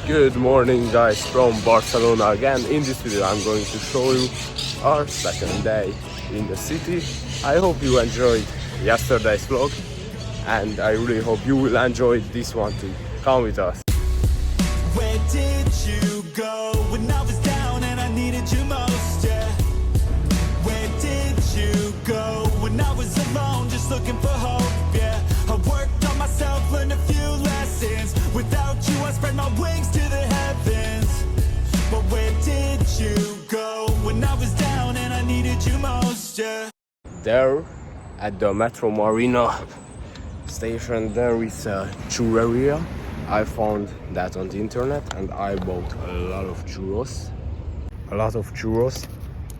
Good morning guys from Barcelona again. In this video I'm going to show you our second day in the city. I hope you enjoyed yesterday's vlog and I really hope you will enjoy this one too. Come with us. Where did you go when I was down and I needed you most, yeah? Where did you go when I was alone just looking for hope, yeah? I worked on myself, learned a few lessons. Without you I spread my wings to the heavens. But where did you go when I was down and I needed you most, yeah? There at the Metro Marina station there is a churreria. I found that on the internet and I bought a lot of churros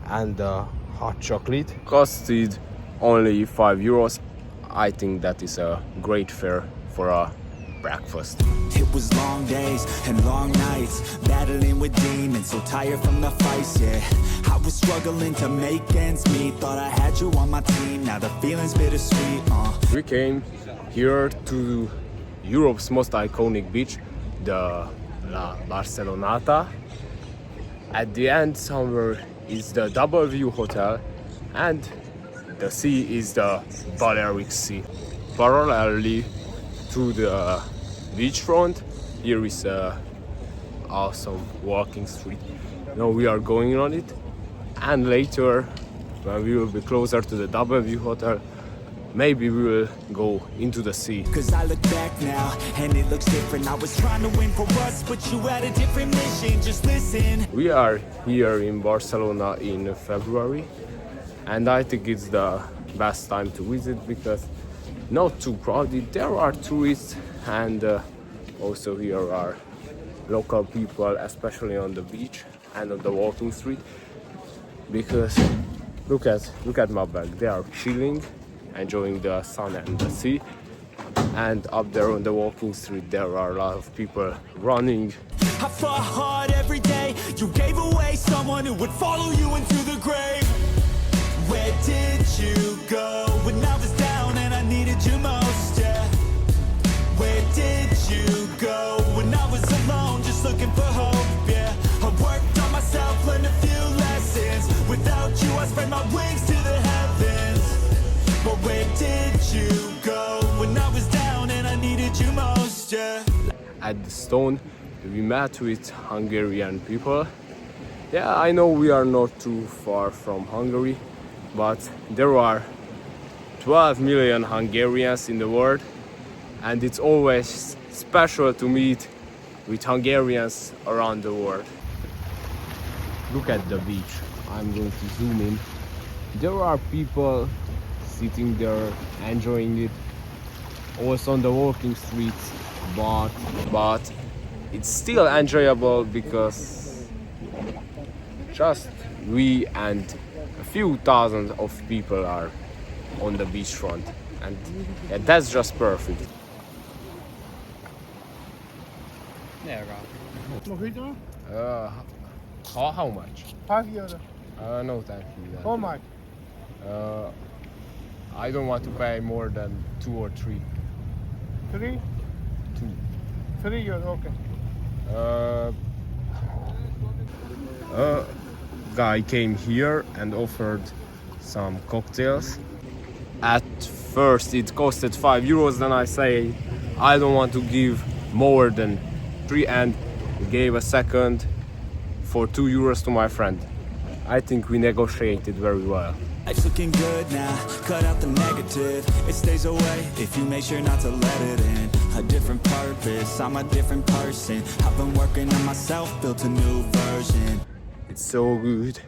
and hot chocolate. Costed only €5. I think that is a great fare for a breakfast. It was long days and long nights, battling with demons, so tired from the fights, yeah. I was struggling to make ends meet, thought I had you on my team, now the feeling's bittersweet, We came here to Europe's most iconic beach, the Barcelonata. At the end somewhere is the Double View Hotel and the sea is the Balearic Sea. Parallelly to the beachfront, here is a awesome walking street. Now we are going on it, and later when we will be closer to the Double View Hotel, maybe we will go into the sea. Cause I look back now and it looks different. I was trying to win for us, but you had a different mission. Just listen. We are here in Barcelona in February and I think it's the best time to visit because not too crowded. There are tourists and also here are local people, especially on the beach and on the walking street, because look at my back. They are chilling, enjoying the sun and the sea, and up there on the walking street there are a lot of people running. I fought hard every day. You gave away someone who would follow you into the grave. Where did you go when I was down and I needed you most, yeah? Where did you go when I was alone just looking for hope, yeah? I worked on myself, learned a few lessons. Without you I spread my wings to the heavens. But where did you go when I was down and I needed you most, yeah? At the stone we met with Hungarian people. Yeah, I know we are not too far from Hungary, but there are 12 million Hungarians in the world and it's always special to meet with Hungarians around the world. Look at the beach. I'm going to zoom in. There are people sitting there enjoying it, also on the walking streets, but it's still enjoyable because just we and a few thousand of people are on the beachfront, and yeah, that's just perfect. Mojito? How much? €5. No thank you. How much? I don't want to pay more than 2 or 3. 3? 2. €3, okay. Guy came here and offered some cocktails. At first it costed €5, then I say I don't want to give more than 3 and gave a second for €2 to my friend. I think we negotiated very well. Life's looking good now, cut out the negative. It stays away if you make sure not to let it in. A different purpose, I'm a different person. I've been working on myself, built a new version. It's so good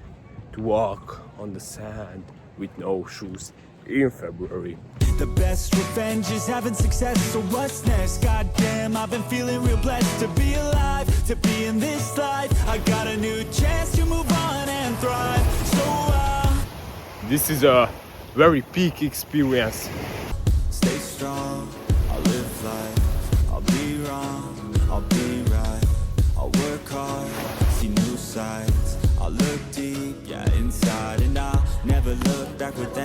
to walk on the sand with no shoes in February. The best revenge is having success, so what's next? Goddamn, I've been feeling real blessed to be alive, to be in this life. I got a new chance to move on and thrive. So this is a very peak experience. stay strong, I'll live life. I'll be wrong, I'll be right. I'll work hard, see new sights. I'll look deep, yeah, inside, and I'll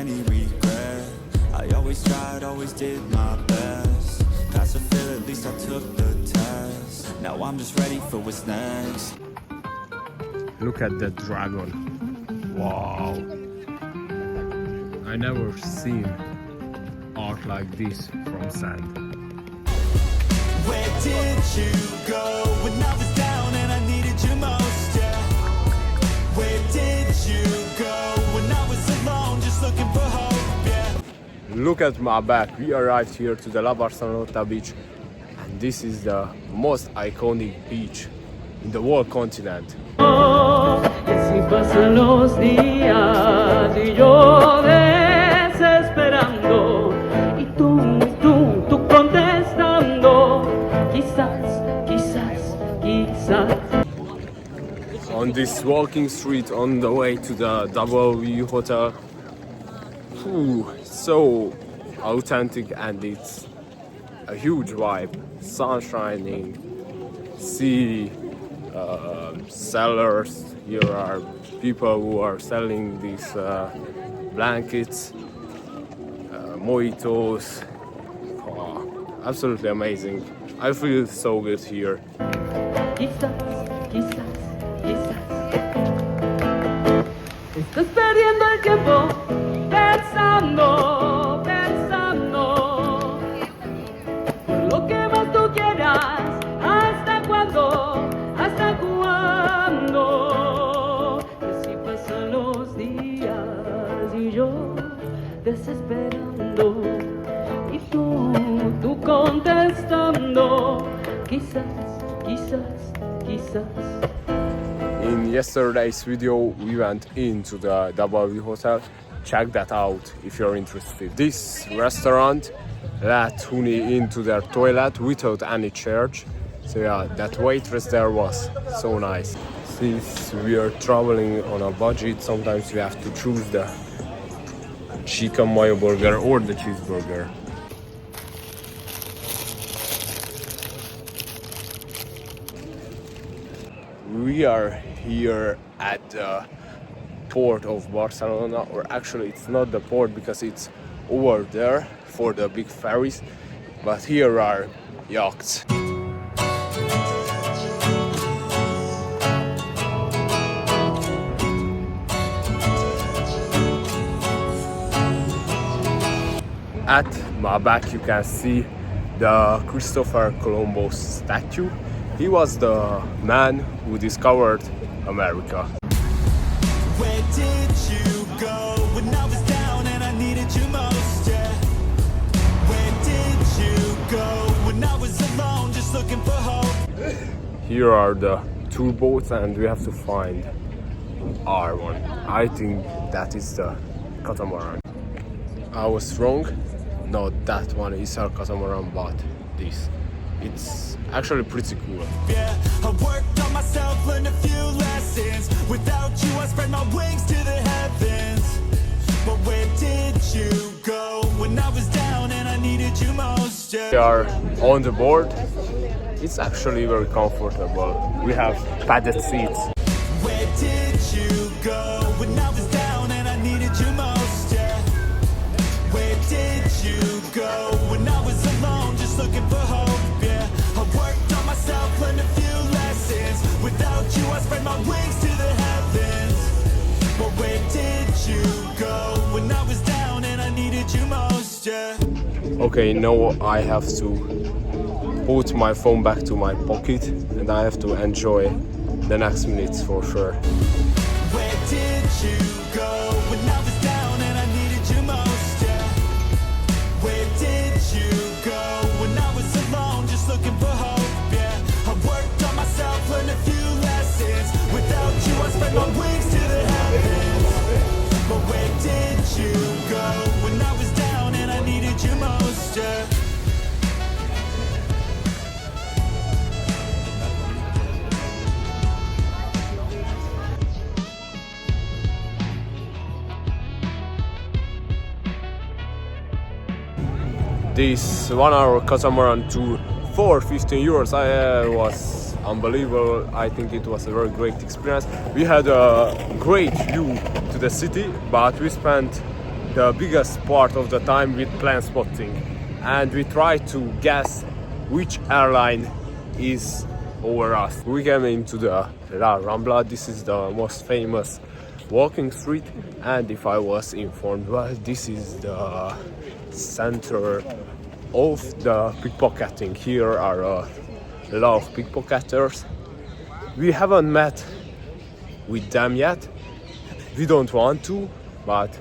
any regret. I always tried, always did my best. Pass or fail, at least I took the test. Now I'm just ready for what's next. Look at that dragon. Wow. I never seen art like this from sand. Where did you go when I was down and I needed you most, yeah? Where did you go when I was alone just looking for hope, yeah? Look at my back. We arrived here to the La Barcelonata beach, and this is the most iconic beach in the whole continent. Si pasan los días y yo desesperando y tú contestando, quizás. On this walking street on the way to the W Hotel, so authentic, and it's a huge vibe. Sun shining, sea, sellers. Here are people who are selling these blankets, mojitos. Absolutely amazing. I feel so good here. Quizás. Estás perdiendo el tiempo pensando por lo que más tú quieras. ¿Hasta cuándo? Que si pasan los días y yo desesperando y tú contestando, quizás. In yesterday's video, we went into the W Hotel. Check that out if you're interested. This restaurant let Huni into their toilet without any charge. So yeah, that waitress there was so nice. Since we are traveling on a budget, sometimes we have to choose the chicken mayo burger or the cheeseburger. We are here at the port of Barcelona, or actually it's not the port because it's over there for the big ferries, but here are yachts. At my back you can see the Colombo Statue. He was the man who discovered America. Where did you go when I was down and I needed you most, yeah? Where did you go when I was alone just looking for hope? Here are the two boats and we have to find our one. I think that is the catamaran. I was wrong. No, that one is our catamaran, but this. It's actually pretty cool. Yeah, I worked on myself, learned a few lessons. Without you, I spread my wings to the heavens. But where did you go when I was down and I needed you most? Yeah. We are on the board. It's actually very comfortable. We have padded seats. Where did you go when I was down and I needed you most? Yeah. Where did you go when I was alone, just looking for hope? Learned a few lessons. Without you, I spread my wings to the heavens. But where did you go when I was down and I needed you most? Yeah. Okay, now I have to put my phone back to my pocket and I have to enjoy the next minutes for sure. Where did you go when I was down and I needed you most? Yeah. Where did you go when I was alone, just looking for hope? Learned a few lessons. Without you, I spread my wings to the heavens. But where did you go when I was down and I needed you most? Yeah. This 1 hour catamaran tour for 15 euros was unbelievable. I think it was a very great experience. We had a great view to the city, but we spent the biggest part of the time with plane spotting, and we try to guess which airline is over us. We came into the La Rambla. This is the most famous walking street, and if I was informed well, this is the center of the pickpocketing. Here are a lot of pickpocketers. We haven't met with them yet. We don't want to, but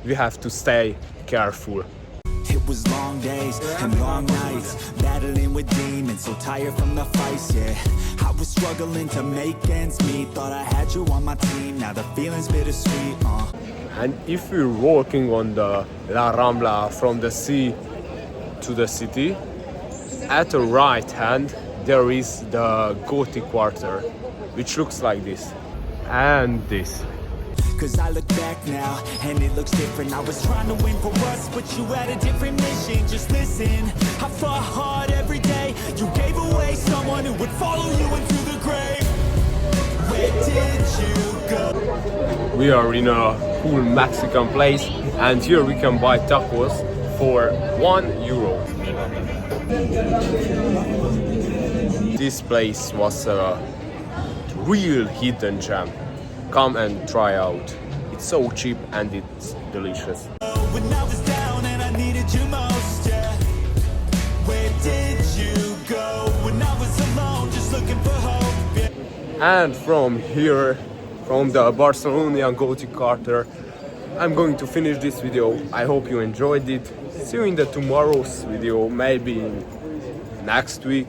we have to stay careful. It was long days and long nights, battling with demons, so tired from the fights, yeah. I was struggling to make ends meet, thought I had you on my team, now the feeling's bittersweet, And if we're walking on the La Rambla from the sea to the city, at the right hand there is the Gothic quarter, which looks like this and this. Cause I look back now, and it looks different. I was trying to win for us, but you had a different mission. Just listen, I fought hard every day. You gave away someone who would follow you into the grave. Where did you go? We are in a cool Mexican place, and here we can buy tacos for €1. This place was a real hidden gem. Come and try out. It's so cheap and it's delicious. When I was down and I needed you most, yeah. Where did you go? When I was alone, just looking for hope, yeah. And from here, from the Barcelona Gothic quarter, I'm going to finish this video. I hope you enjoyed it. See you in the tomorrow's video, maybe next week.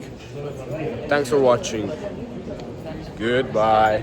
Thanks for watching. Goodbye.